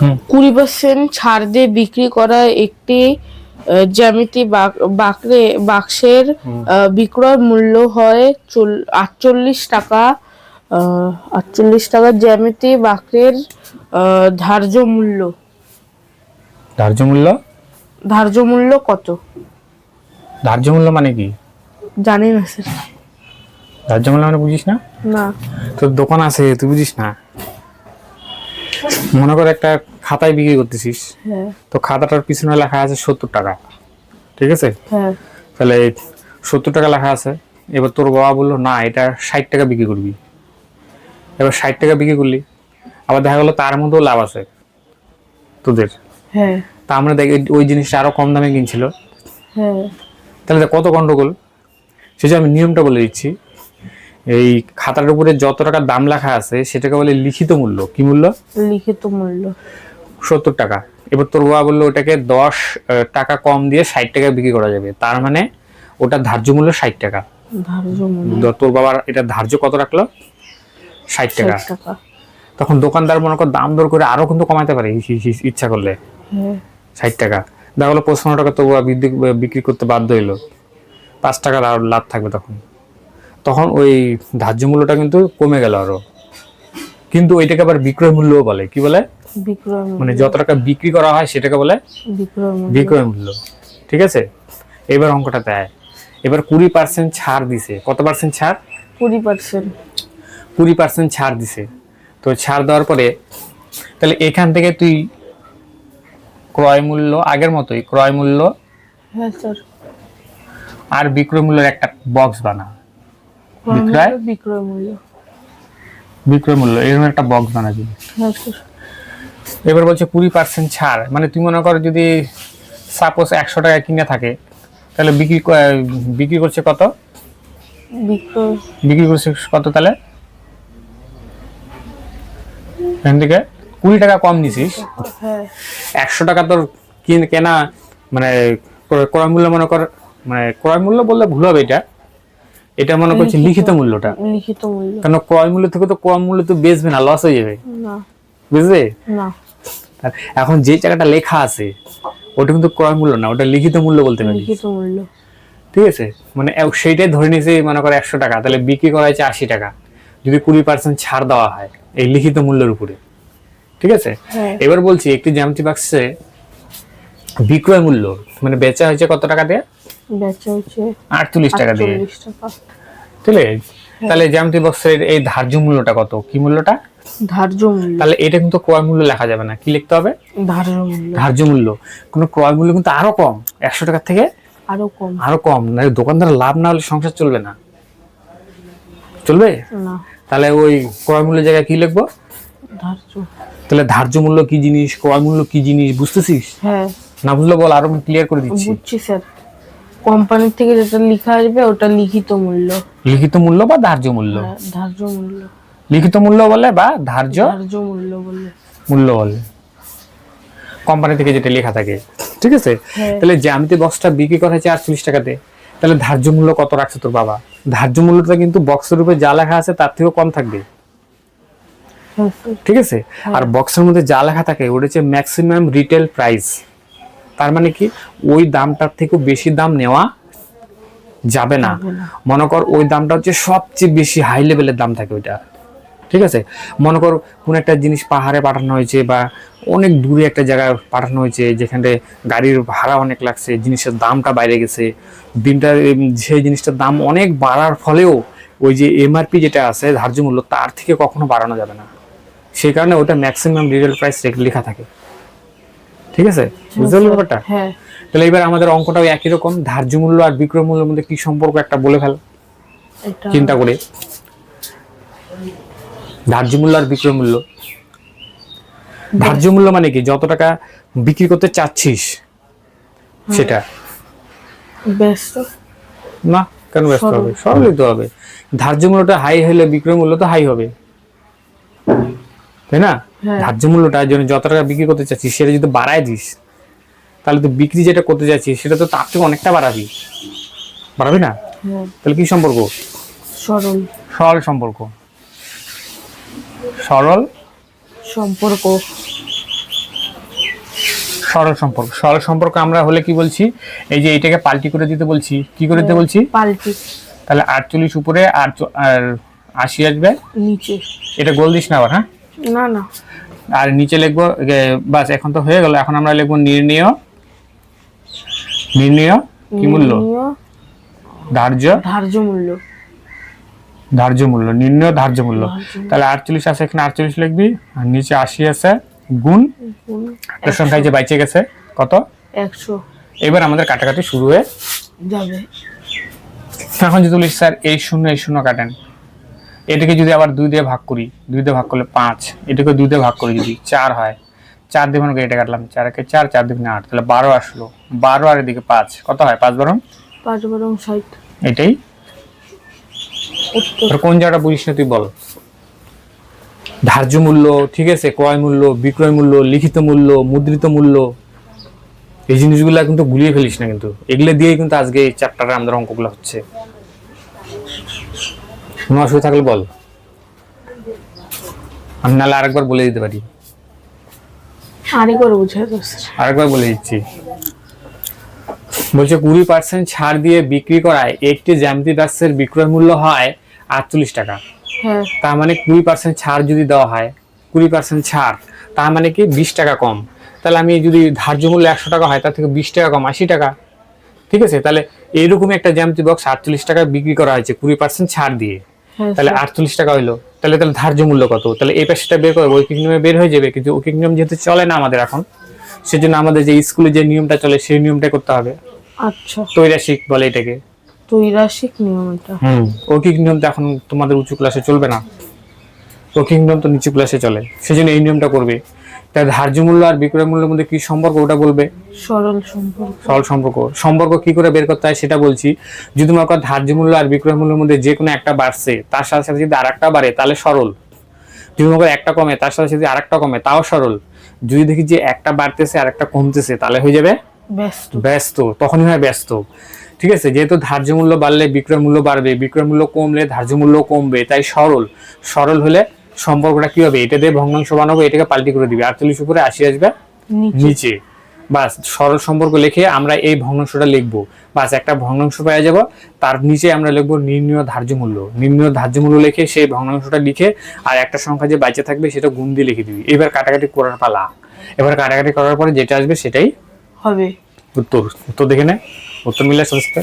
20% ছাড় দিয়ে বিক্রি করা একটি জ্যামিতি বাক্সের বিক্রয় মূল্য হয় 48 টাকা। 48 টাকা। জ্যামিতি বাক্সের ধার্য মূল্য ধার্য মূল্য কত? ধার্য মূল্য মানে কি জানি না স্যার। ধার্য মূল্য মানে বুঝিস না? না। তোর দোকান আছে, তুই বুঝিস না? মনে কর একটা খাতায় বিক্রি করতেছিস, তো খাতাটার পিছনে লেখা আছে 70 টাকা, ঠিক আছে? তাহলে 70 টাকা লেখা আছে। এবার তোর বাবা বললো না এটা 60 টাকা বিক্রি করবি। এবার 60 টাকা বিক্রি করলি, আবার দেখা গেলো তার মধ্যেও লাভ আছে তোদের। তা আমরা দেখি ওই জিনিসটা আরো কম দামে কিনছিল, তাহলে কত গন্ডগোল। সেটা আমি নিয়মটা বলে দিচ্ছি। এই খাতার উপরে যত টাকা দাম লেখা আছে সেটাকে বলে লিখিত মূল্য। কি মূল্য? লিখিত মূল্য। 70 টাকা। এবার তোর বাবা বললো ওটাকে 10 টাকা কম দিয়ে 60 টাকা বিক্রি করা যাবে, তার মানে ওটা ধার্য মূল্য 60 টাকা। তোর বাবার এটা ধার্য কত রাখলো? 60 টাকা। তখন দোকানদার মনে কর দাম দর করে আরো কিন্তু কমাতে পারে ইচ্ছা করলে। 60 টাকা দেখা গেলো 55 টাকা তো বিক্রি করতে বাধ্য হইলো, 5 টাকার আর লাভ থাকবে। তখন ওই ধার্য মূল্যটা কিন্তু কমে গেল আরো। কিন্তু ওইটাকে আবার বিক্রয় মূল্যও বলে। কি বলে? মানে যত টাকা বিক্রি করা হয় সেটাকে বলে বিক্রয় মূল্য। ঠিক আছে? এবার অঙ্কটা দেয়। এবার 20% ছাড় দিছে। কত পার্সেন্ট ছাড়? 20%। 20% ছাড় দিছে। তো ছাড় দেওয়ার পরে তাহলে এখান থেকে তুই ক্রয় মূল্য আগের মতোই ক্রয় মূল্য আর বিক্রয় মূল্যের একটা বক্স বানা। বিক্রয় মূল্য এরকম একটা বক্স বানাবি। এবার বলছে 20% ছাড়, মানে তুই মনে কর যদি সাপোজ 100 টাকা কিনে থাকে, তাহলে বিক্রি করছে কত? বিক্রি করছে কত? তাহলে এখান থেকে 20 টাকা কম নিছিস। 100 টাকা তোর কেনা মানে ক্রয় মূল্য মনে কর, মানে ক্রয় মূল্য বললে ভুল হবে, এটা মনে করছি লিখিত মূল্যটা। কারণ ক্রয় মূল্য থেকে তো ক্রয় মূল্য তো বেচবে না, লস হয়ে যাবে, বুঝলে? এখন যে টাকাটা লেখা আছে ওটা কিন্তু ক্রয় মূল্য না, ওটা লিখিত মূল্য বলতে পারি। ঠিক আছে? মানে সেইটাই ধরে নিয়েছে মনে করো 100 টাকা, তাহলে বিক্রি করা হয়েছে 80 টাকা যদি 20% ছাড় দেওয়া হয় এই লিখিত মূল্যের উপরে। ঠিক আছে? এবার বলছি একটি জ্যামিতি বাক্সে বিক্রয় মূল্য মানে বেচা হয়েছে কত টাকা দিয়ে? বেচা হয়েছে 48 টাকা দিয়ে। ঠিক আছে? তাহলে জ্যামিতি বাক্সের এই ধার্য মূল্যটা কত? কি মূল্যটা? ধার্য মূল্য। তাহলে এটা কিন্তু ক্রয় মূল্য লেখা যাবে না, কি লিখতে হবে? ধার্য মূল্য। ধার্য মূল্য। কোন ক্রয় মূল্য কিন্তু আরো কম, 100 টাকা থেকে আরো কম। না দোকানদার লাভ না হলে সংসার চলবে না, চলবে না। তাহলে ওই ক্রয় মূল্যের জায়গায় কি লিখবো? ধার্য। তাহলে ধার্য মূল্য কি জিনিস, ক্রয় মূল্য কি জিনিস বুঝতেছিস? না বুঝলে বল, আরো ক্লিয়ার করে দিচ্ছি। বুঝছি স্যার। কোম্পানি থেকে যেটা লেখা আসবে ওটা লিখিত মূল্য। লিখিত মূল্য বা ধার্য মূল্য? ধার্য মূল্য। লিখিত মূল্য বলে বা ধার্য মূল্য বলে কোম্পানি থেকে যেটা লেখা থাকে। ঠিক আছে? তাহলে জ্যামিতি বক্সটা বিক্রি করা হয়েছে 48 টাকাতে, তাহলে ধার্য মূল্য কত রাখছে তোর বাবা? ধার্য মূল্যটা কিন্তু বক্সের উপরে যা লেখা আছে তার থেকেও কম থাকবে। ঠিক আছে? আর বক্সের মধ্যে যা লেখা থাকে ওটা হচ্ছে ম্যাক্সিমাম রিটেল প্রাইস। তার মানে কি ওই দামটার থেকেও বেশি দাম নেওয়া যাবে না। মনে কর ওই দামটা হচ্ছে সবচেয়ে বেশি হাই লেভেলের দাম থাকে ওইটা। ঠিক আছে? মনে কর কোন একটা জিনিস পাহাড়ে পাঠানো হয়েছে বা অনেক দূরে একটা জায়গায় পাঠানো হয়েছে যেখানে গাড়ির ভাড়া অনেক লাগছে, জিনিসের দামটা বাইরে গেছে, সেই জিনিসটার দাম অনেক বাড়ার ফলেও ওই যে এমআরপি যেটা আছে ধার্য মূল্য তার থেকে কখনো বাড়ানো যাবে না, সেই কারণে ওটা ম্যাক্সিমাম রিটেল প্রাইস লেখা থাকে। ঠিক আছে? বুঝতে পারলি ব্যাপারটা? তাহলে এবার আমাদের অঙ্কটাও একই রকম। ধার্য মূল্য আর বিক্রয় মূল্যের মধ্যে কি সম্পর্ক একটা বলে ফেল চিন্তা করে। ধার্য মূল্য আর বিক্রয় মূল্য, ধার্য মূল্য মানে কি যত টাকা বিক্রি করতে চাচ্ছিস সেটা। ব্যস্ত না কেন ব্যস্ত হবে? সরল লিখতে হবে। ধার্য মূল্যটা হাই হলে বিক্রয় মূল্য তো হাই হবে, তাই না? ধার্য মূল্যটা যত টাকা বিক্রি করতে চাচ্ছিস সেটা যদি বাড়ায় দিস তাহলে তো বিক্রি যেটা করতে যাচ্ছিস সেটা তো তার থেকে অনেকটা বাড়াবি না? তাহলে কি সম্পর্ক? সরল সম্পর্ক। সরল সম্পর্ক। সরল সম্পর্ক আমরা হলে কি বলছি, এই যে এইটাকে পাল্টি করে দিতে বলছি, কি করে দিতে বলছি, পাল্টি। তাহলে 48 উপরে আর 80 আসবে নিচে। এটা গোল দিস না আবার, হ্যাঁ না না, আর নিচে লিখবো, বাস এখন তো হয়ে গেল। এখন আমরা লিখবো নির্ণেয় কি মূল্য, ধার্য মূল্য, নির্ণেয় ধার্য মূল্য। তাহলে 48 আছে, এখানে 48 লিখবি, আর নিচে 80 আছে, গুণ একটা সংখ্যায় যে বাইচে গেছে কত, 100 এবার আমাদের কাটাকাটি শুরু হয়ে যাবে। এখন যদি বলিস স্যার এই শূন্য কাটেন, এটাকে যদি আবার 2 দিয়ে ভাগ করি, 2 দিয়ে ভাগ করলে 5, এটাকে 2 দিয়ে ভাগ করি যদি 4 হয়, 4 দিয়ে ভাগ করে এটা কাটলাম, 4 একে 4, 4 দুগুণে 8, তাহলে 12 আসলো। 12 আর এদিকে 5, কত হয়, 5 12 60। এটাই উত্তর। কোন জায়গাটা বুঝিস না তুই বল। ধার্য মূল্য, ঠিক আছে, ক্রয় মূল্য, বিক্রয় মূল্য, লিখিত মূল্য, মুদ্রিত মূল্য, এই জিনিসগুলো কিন্তু গুলিয়ে ফেলিস না, কিন্তু এগুলো দিয়েই কিন্তু আজকে এই চ্যাপ্টারে আমাদের অঙ্কগুলো হচ্ছে। কোনো অসুবিধা থাকলে বল, আমি নাহলে আরেকবার বলে দিতে পারি। আরেকবার বুঝাই দাও স্যার। আরেকবার বলে দিচ্ছি, বলছে 20% ছাড় দিয়ে বিক্রি করায় একটি জ্যামিতি বাক্সের বিক্রয় মূল্য হয় 48 টাকা। হ্যাঁ, তার মানে 20% ছাড় যদি দেওয়া হয়, 20% ছাড়, তার মানে কি 20 টাকা কম। তাহলে আমি যদি ধার্য মূল্য 100 টাকা হয়, তার থেকে 20 টাকা কম 80 টাকা, ঠিক আছে। তাহলে এইরকমই একটা জ্যামিতি বক্স 48 টাকা বিক্রি করা হয়েছে 20% ছাড় দিয়ে, তাহলে 48 টাকা হইলো। তাহলে ধার্য মূল্য কত, তাহলে এই পাশেটা বের করবো, ঐকিক নিয়মে বের হয়ে যাবে। কিন্তু ঐকিক নিয়ম যেহেতু চলে না আমাদের এখন, সেজন্য আমাদের যে স্কুলে যে নিয়মটা চলে সেই নিয়মটাই করতে হবে। আচ্ছা, ত্রৈরাশিক বলে এটাকে, ত্রৈরাশিক নিয়ম এটা। ঐকিক নিয়ম তো এখন তোমাদের উঁচু ক্লাসে চলবে না, ঐকিক নিয়ম তো নিচু ক্লাসে চলে, সেজন্য এই নিয়মটা করবে। তাই ধার্য মূল্য আর বিক্রয় মূল্যের মধ্যে কি সম্পর্ক ওটা বলবে, সরল সম্পর্ক। সম্পর্ক কি করে বের করতে হয় সেটা বলছি। যদি মনে করো ধার্য মূল্য আর বিক্রয় মূল্যের মধ্যে যে কোনো একটা বাড়ছে, তার সাথে সাথে যদি আরেকটা বাড়ে তাহলে সরল। যদি মনে করো একটা কমে, তার সাথে যদি আরেকটা কমে, তাও সরল। যদি দেখি যে একটা বাড়তেছে আর একটা কমতেছে, তাহলে হয়ে যাবে ব্যস্ত, তখনই হয় ব্যস্ত, ঠিক আছে। যেহেতু ধার্য মূল্য বাড়লে বিক্রয় মূল্য বাড়বে, বিক্রয় মূল্য কমলে ধার্য মূল্য কমবে, তাই সরল হলে সম্পর্কটা কি হবে, এটা দিয়ে ভগ্নাংশ বানাবো, এটাকে পাল্টি করে দিবে, 48 উপরে 80 আসবে নিচে, বাস সরল সম্পর্ক লিখে আমরা এই ভগ্নাংশটা লিখবো, বাস একটা ভগ্নাংশ পেয়ে যাব। তার নিচে আমরা লিখবো নির্ণেয় ধার্য মূল্য লিখে সেই ভগ্নাংশটা লিখে আর একটা সংখ্যা যে বাইচে থাকবে সেটা গুণ দিয়ে লিখে দিবি। এবার কাটাকাটি করার পালা। এবার কাটাকাটি করার পরে যেটা আসবে সেটাই হবে উত্তর দেখে নে, উত্তর মিলে সাথে।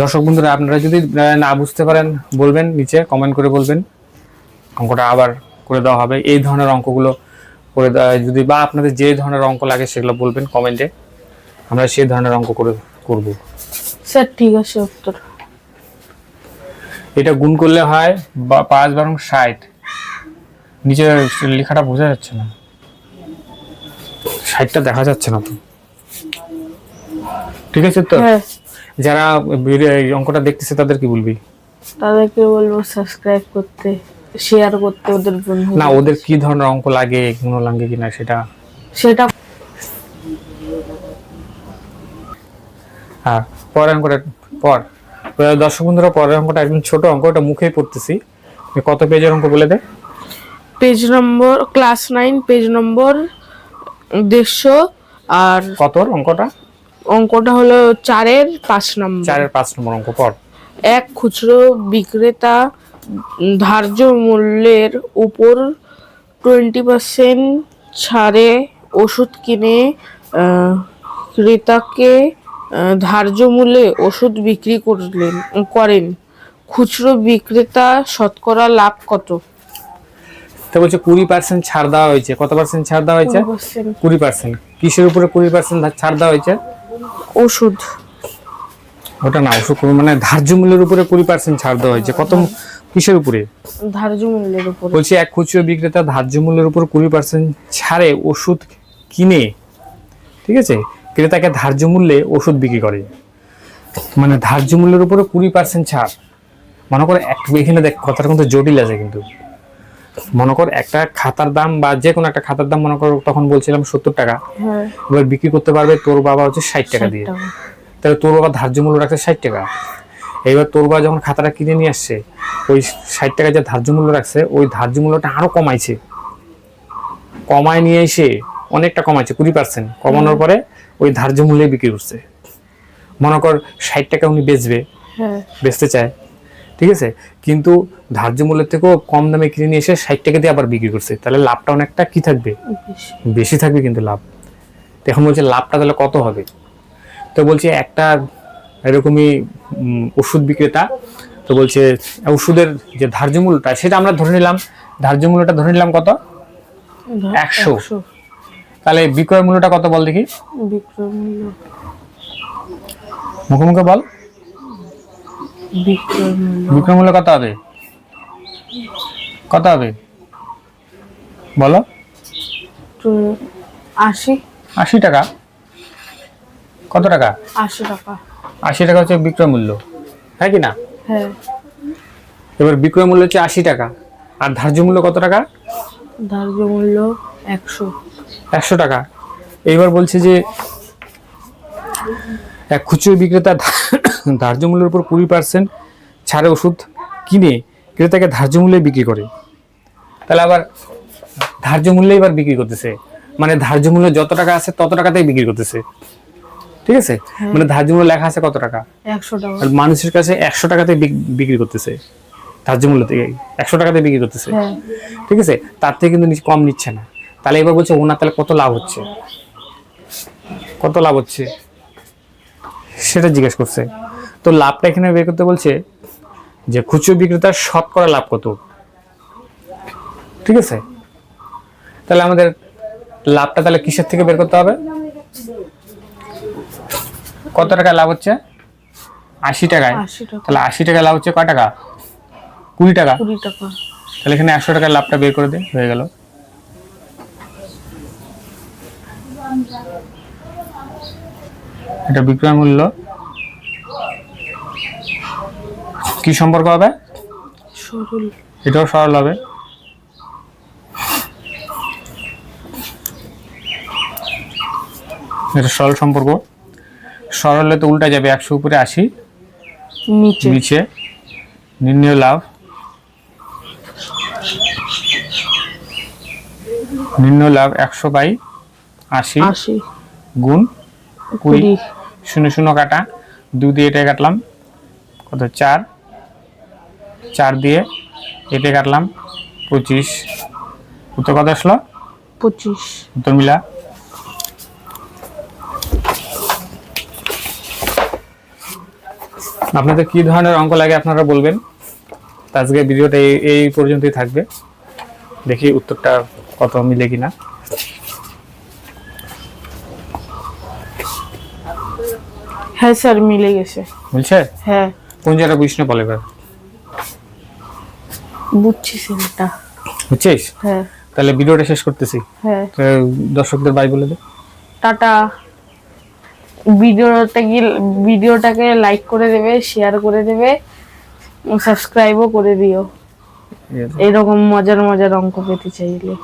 দর্শক বন্ধুরা, আপনারা যদি না বুঝতে পারেন বলবেন, নিচে কমেন্ট করে বলবেন, অঙ্কটা আবার করে দেওয়া হবে। এই ধরনের অঙ্কগুলো করে দেওয়া, যদি বা আপনাদের যে ধরনের অঙ্ক লাগে সেগুলো বলবেন কমেন্টে, আমরা সেই ধরনের অঙ্ক করব স্যার। ঠিক আছে, উত্তর এটা গুণ করলে হয় 5 বারং 60, নিচে লেখাটা বোঝা যাচ্ছে না, 60টা দেখা যাচ্ছে না তো, ঠিক আছে তো। যারা এই অঙ্কটা দেখতেছে তাদের কি বলবি, তাদেরকে বলবো সাবস্ক্রাইব করতে, শেয়ার করতে ওদের বন্ধু। না, ওদের কি ধরনের অঙ্ক লাগে, কোন লাগে কিনা সেটা হ্যাঁ। পরের অঙ্কটা দর্শক বন্ধুরা, পরের অঙ্কটা একদম ছোট অঙ্ক, ওটা মুখেই পড়তেছি। কত পেজের অঙ্ক বলে দে। Page number class 9, page number 150। আর কত অঙ্কটা হলো 4-এর 5 নম্বর। 4-এর 5 নম্বর অঙ্ক পড়। এক খুচরো বিক্রেতা ধার্য মূল্যের উপর 20% ছাড়ে ওষুধ কিনে ক্রেতাকে ধার্য মূল্যে ওষুধ বিক্রি করেন। খুচরো বিক্রেতা শতকরা লাভ কত? তো বলছে 20% ছাড় দেওয়া হয়েছে। কত পার্সেন্ট ছাড় দেওয়া হয়েছে? 20%। কিসের উপরে 20% ছাড় দেওয়া হয়েছে? ওষুধ। ওটা না, ওষুধ মানে ধার্য মূল্যের উপরে 20% ছাড় দেওয়া হয়েছে। কত কিসের উপরে? ধার্য মূল্যের উপরে। বলছি এক খুচরো বিক্রেতা ধার্য মূল্যের উপর 20% ছাড়ে ওষুধ কিনে, ঠিক আছে, ক্রেতাকে ধার্য মূল্যে ওষুধ বিক্রি করে। মানে ধার্য মূল্যের উপরে 20% ছাড়। মনে করে এখানে দেখ কথাটা কিন্তু জটিল আছে, কিন্তু মনে কর একটা খাতার দাম বা যে কোনো একটা খাতার দাম মনে করো তখন বলছিলাম 70 টাকা, এবার বিক্রি করতে পারবে তোর বাবা হচ্ছে 60 টাকা দিয়ে। তাহলে তোর বাবা ধার্য মূল্য রাখছে 60 টাকা। এইবার তোর বাবা যখন খাতাটা কিনে নিয়ে আসছে, ওই 60 টাকা যে ধার্য মূল্য রাখছে ওই ধার্য মূল্যটা আরো কমাইছে, কমায় নিয়ে এসে অনেকটা কমাচ্ছে, 20% কমানোর পরে ওই ধার্য মূল্যে বিক্রি করছে। মনে কর 60 টাকা উনি বেচবে, হ্যাঁ বেচতে চায়, ঠিক আছে, কিন্তু ধার্য মূল্যের থেকেও কম দামে কিনে নিয়ে এসে 60 টাকা দিয়ে আবার বিক্রি করছে, তাহলে লাভটা অনেকটা কি থাকবে, বেশি। বেশি থাকবে কিন্তু লাভ। তো এখন বলছে লাভটা তাহলে কত হবে? তো বলছে একটা এরকমই ওষুধ বিক্রেতা, তো বলছে ওষুধের যে ধার্য মূল্যটা সেটা আমরা ধরে নিলাম, ধার্য মূল্যটা ধরে নিলাম কত, 100। তাহলে বিক্রয় মূল্যটা কত বল দেখি, বিক্রয় মূল্য, মুখে মুখে বল, বিক্রয় মূল্য বিক্রয় মূল্য কত হবে, কত হবে বলো? তো 80 টাকা। কত টাকা? 80 টাকা। 80 টাকা হচ্ছে বিক্রয় মূল্য, হ্যাঁ কি না? হ্যাঁ। এবার বিক্রয় মূল্য হচ্ছে 80 টাকা, আর ধার্য মূল্য কত টাকা? ধার্য মূল্য 100 টাকা। এইবার বলছে যে এক খুচরো বিক্রেতা ধার্য মূল্যের উপর 20% ছাড়ে ওষুধ কিনে ক্রেতাকে ধার্য মূল্যে বিক্রি করে। তাহলে আবার ধার্য মূল্যে এবার বিক্রি করতেছে, মানে ধার্য মূল্য যত টাকা আছে তত টাকাতেই বিক্রি করতেছে, ঠিক আছে? মানে ধার্য মূল্য লেখা আছে কত টাকা, 100 টাকা। আর মানুষের কাছে 100 টাকাতে বিক্রি করতেছে, ধার্য মূল্য থেকে 100 টাকাতে বিক্রি করতেছে, হ্যাঁ। ঠিক আছে, তার থেকে কিন্তু কম নিচ্ছে না। তাহলে এবার বলছে ওনার তাহলে কত লাভ হচ্ছে, কত লাভ হচ্ছে সেটা জিজ্ঞেস করছে। তো লাভটা এখানে বের করতে বলছে যে খুচরো বিক্রেতার শতকরা লাভ কত, ঠিক আছে? তাহলে আমাদের লাভটা তাহলে কিসের থেকে বের করতে হবে, কত টাকা লাভ হচ্ছে, 80 টাকায়। 80 টাকা। তাহলে 80 টাকা লাভ হচ্ছে কয় টাকা, 20 টাকা। 20 টাকা। তাহলে এখানে 100 টাকার লাভটা বের করে দে, হয়ে গেল। এটা বিক্রয় মূল্য, কি সম্পর্ক হবে, সরল। এটাও সরল হবে। এটা সরল সম্পর্ক, সরলে তো উল্টা যাবে, 100 উপরে 80 নিচে। নিচে। নির্ণয় লাভ, নির্ণয় লাভ 100/80 গুণ 20। 0 কাটা, 2 দিয়ে এটা কাটলাম কত, 4 দিয়ে এটা কাটলাম 25। উত্তর কত আসলো, 25। উত্তর মিলা। আপনাদের কি ধরনের অঙ্ক লাগে আপনারা বলবেন। আজকে ভিডিওটা এই পর্যন্তই থাকবে, দেখি উত্তরটা কত মিলে কিনা। হ্যাঁ স্যার, মিলে গেছে। বুঝছে? হ্যাঁ কোন জায়গাটা বুঝিস না বলে এবার, বুঝছি স্যারটা। বুঝছিস? হ্যাঁ। তাহলে ভিডিওটা শেষ করতেছি। হ্যাঁ। তো দর্শকদের বাই বলে দে। টাটা। ভিডিওটাকে লাইক করে দেবে, শেয়ার করে দেবে, সাবস্ক্রাইবও করে দিও এরকম মজার মজার অঙ্ক পেতে চাইলে।